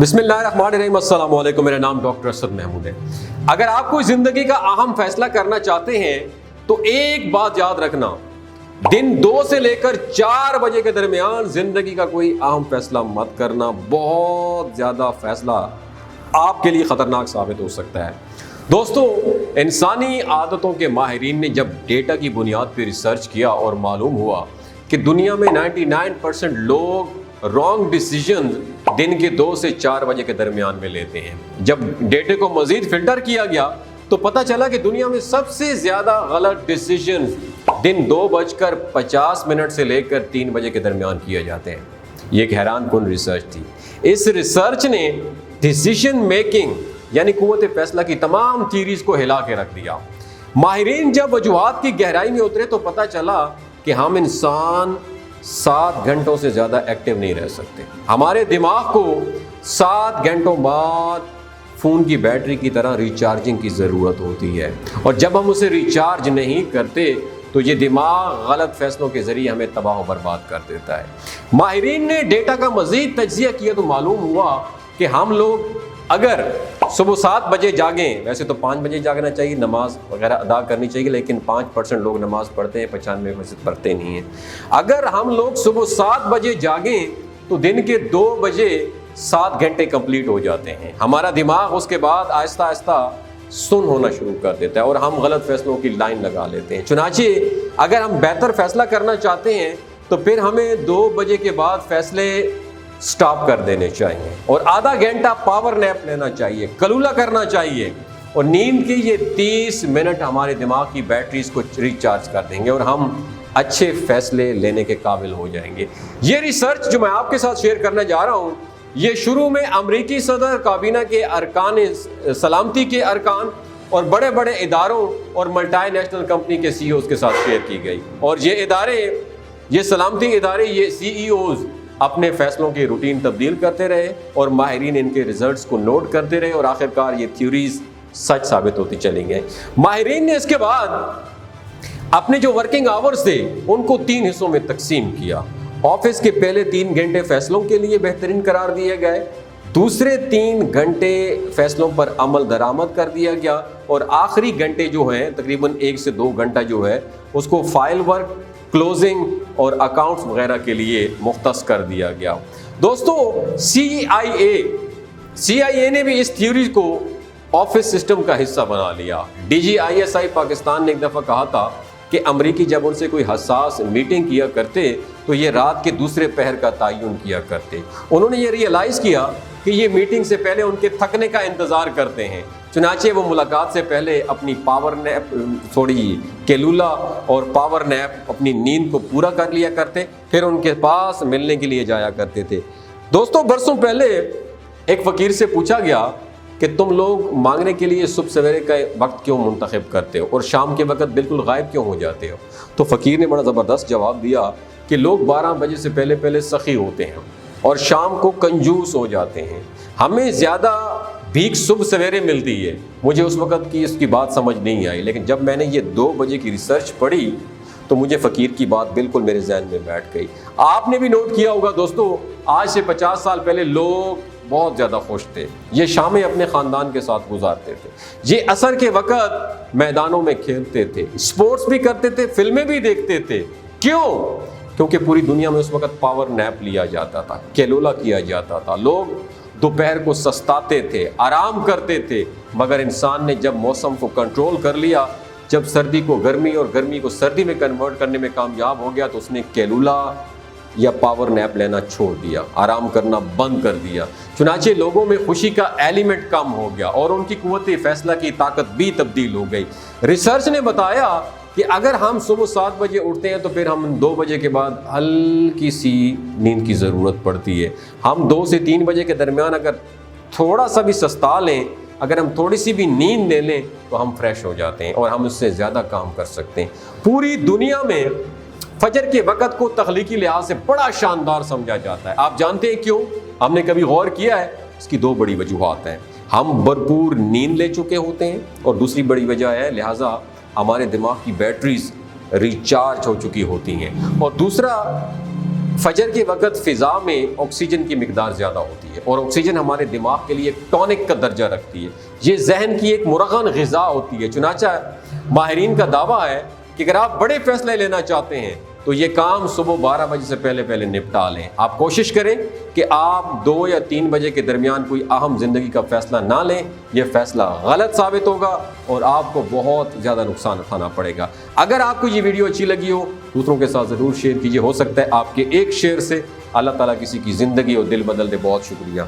बिस्मिल्लाहिर्रहमानिर्रहीम। अस्सलाम वालेकुम। मेरा नाम डॉक्टर असद महमूद है। अगर आप कोई ज़िंदगी का अहम फैसला करना चाहते हैं तो एक बात याद रखना, दिन 2 से लेकर 4 बजे के दरमियान ज़िंदगी का कोई अहम फैसला मत करना। बहुत ज़्यादा फैसला आपके लिए ख़तरनाक साबित हो सकता है। दोस्तों, इंसानी आदतों के माहिरीन ने जब डेटा की बुनियाद पर रिसर्च किया और मालूम हुआ कि दुनिया में 99% लोग रॉन्ग डिसीजन दिन के 2 से 4 बजे के दरमियान में लेते हैं। जब डेटे को मजीद फिल्टर किया गया तो पता चला कि दुनिया में सबसे ज़्यादा गलत डिसीजन दिन 2:50 से लेकर 3 बजे के दरमियान किए जाते हैं। ये एक हैरान कुन रिसर्च थी। इस रिसर्च ने डिसीजन मेकिंग यानी कुव्वत फैसला की तमाम थीरीज को हिला के रख दिया। माहिरीन जब वजूहात की गहराई में उतरे तो पता चला कि हम इंसान 7 घंटों से ज़्यादा एक्टिव नहीं रह सकते। हमारे दिमाग को 7 घंटों बाद फ़ोन की बैटरी की तरह रिचार्जिंग की ज़रूरत होती है, और जब हम उसे रिचार्ज नहीं करते तो ये दिमाग गलत फैसलों के ज़रिए हमें तबाह व बर्बाद कर देता है। माहिरीन ने डेटा का मज़ीद तज्ज़िया किया तो मालूम हुआ कि हम लोग अगर सुबह 7 बजे जागें, वैसे तो 5 बजे जागना चाहिए, नमाज वगैरह अदा करनी चाहिए, लेकिन 5% लोग नमाज पढ़ते हैं, 95% पढ़ते नहीं हैं। अगर हम लोग सुबह 7 बजे जागें तो दिन के 2 बजे 7 घंटे कंप्लीट हो जाते हैं। हमारा दिमाग उसके बाद आहिस्ता आहिस्ता सुन होना शुरू कर देता है और हम गलत फैसलों की लाइन लगा लेते हैं। चुनांचे अगर हम बेहतर फैसला करना चाहते हैं तो फिर हमें 2 बजे के बाद फैसले स्टॉप कर देने चाहिए और आधा घंटा पावर नैप लेना चाहिए, कलूला करना चाहिए, और नींद की ये 30 मिनट हमारे दिमाग की बैटरीज को रिचार्ज कर देंगे और हम अच्छे फैसले लेने के काबिल हो जाएंगे। ये रिसर्च जो मैं आपके साथ शेयर करने जा रहा हूँ, ये शुरू में अमरीकी सदर काबीना के अरकान सलामती के अरकान और बड़े बड़े इदारों और मल्टीनेशनल कंपनी के CEOs के साथ शेयर की गई, और ये सलामती इदारे, ये CEOs अपने फैसलों की रूटीन तब्दील करते रहे और माहिरीन इनके रिजल्ट्स को नोट करते रहे और आखिरकार ये थ्योरीज सच साबित होती चली गई। माहिरीन ने इसके बाद अपने जो वर्किंग आवर्स थे उनको 3 हिस्सों में तकसीम किया। ऑफिस के पहले 3 घंटे फैसलों के लिए बेहतरीन करार दिए गए, दूसरे 3 घंटे फैसलों पर अमल दरामद कर दिया गया, और आखिरी घंटे जो हैं तकरीबन 1 से 2 घंटा जो है उसको फाइल वर्क, क्लोजिंग और अकाउंट्स वगैरह के लिए मुख्तस कर दिया गया। दोस्तों, CIA ने भी इस थ्योरी को ऑफिस सिस्टम का हिस्सा बना लिया। DGISI पाकिस्तान ने एक दफ़ा कहा था कि अमरीकी जब उनसे कोई हसास मीटिंग किया करते तो ये रात के दूसरे पहर का तयन किया करते। उन्होंने ये रियलाइज़ किया कि ये मीटिंग से पहले उनके थकने का इंतज़ार करते हैं, चुनांचे वो मुलाकात से पहले अपनी पावर नैप, कैलूला और पावर नैप, अपनी नींद को पूरा कर लिया करते, फिर उनके पास मिलने के लिए जाया करते थे। दोस्तों, बरसों पहले एक फ़कीर से पूछा गया कि तुम लोग मांगने के लिए सुबह सवेरे का वक्त क्यों मुंतखब करते हो और शाम के वक्त बिल्कुल गायब क्यों हो जाते हो? तो फ़कीर ने बड़ा ज़बरदस्त जवाब दिया कि लोग 12 बजे से पहले सखी होते हैं और शाम को कंजूस हो जाते हैं। हमें ज़्यादा भीख सुबह सवेरे मिलती है। मुझे उस वक़्त की इसकी बात समझ नहीं आई, लेकिन जब मैंने ये 2 बजे की रिसर्च पढ़ी तो मुझे फ़कीर की बात बिल्कुल मेरे जहन में बैठ गई। आपने भी नोट किया होगा दोस्तों, आज से 50 साल पहले लोग बहुत ज़्यादा खुश थे। ये शामें अपने ख़ानदान के साथ गुजारते थे, ये असर के वक़्त मैदानों में खेलते थे, स्पोर्ट्स भी करते थे, फिल्में भी देखते थे। क्यों? क्योंकि पूरी दुनिया में उस वक़्त पावर नैप लिया जाता था, कैलूला किया जाता था, लोग दोपहर को सस्ताते थे, आराम करते थे। मगर इंसान ने जब मौसम को कंट्रोल कर लिया, जब सर्दी को गर्मी और गर्मी को सर्दी में कन्वर्ट करने में कामयाब हो गया, तो उसने कैलूला या पावर नैप लेना छोड़ दिया, आराम करना बंद कर दिया। चुनांचे लोगों में खुशी का एलिमेंट कम हो गया और उनकी कुव्वत फैसला की ताकत भी तब्दील हो गई। रिसर्च ने बताया कि अगर हम सुबह 7 बजे उठते हैं तो फिर हम 2 बजे के बाद हल्की सी नींद की ज़रूरत पड़ती है। हम 2 से 3 बजे के दरमियान अगर थोड़ा सा भी सस्ता लें, अगर हम थोड़ी सी भी नींद ले लें तो हम फ्रेश हो जाते हैं और हम उससे ज़्यादा काम कर सकते हैं। पूरी दुनिया में फजर के वक़्त को तख्लीकी लिहाज से बड़ा शानदार समझा जाता है। आप जानते हैं क्यों? हमने कभी गौर किया है? इसकी 2 बड़ी वजूहात हैं। हम भरपूर नींद ले चुके होते हैं, और दूसरी बड़ी वजह है लिहाजा हमारे दिमाग की बैटरीज रिचार्ज हो चुकी होती हैं, और दूसरा فجر کے وقت فضا میں آکسیجن کی مقدار زیادہ ہوتی ہے اور آکسیجن ہمارے دماغ کے لیے ایک ٹونک کا درجہ رکھتی ہے. یہ ذہن کی ایک مرغن غذا ہوتی ہے. چنانچہ ماہرین کا دعویٰ ہے کہ اگر آپ بڑے فیصلے لینا چاہتے ہیں تو یہ کام صبح 12 بجے سے پہلے نپٹا لیں. آپ کوشش کریں کہ آپ 2 یا 3 بجے کے درمیان کوئی اہم زندگی کا فیصلہ نہ لیں. یہ فیصلہ غلط ثابت ہوگا اور آپ کو بہت زیادہ نقصان اٹھانا پڑے گا. اگر آپ کو یہ ویڈیو اچھی لگی ہو دوسروں کے ساتھ ضرور شیئر کیجیے. ہو سکتا ہے آپ کے ایک شیئر سے اللہ تعالیٰ کسی کی زندگی اور دل بدل دے. بہت شکریہ.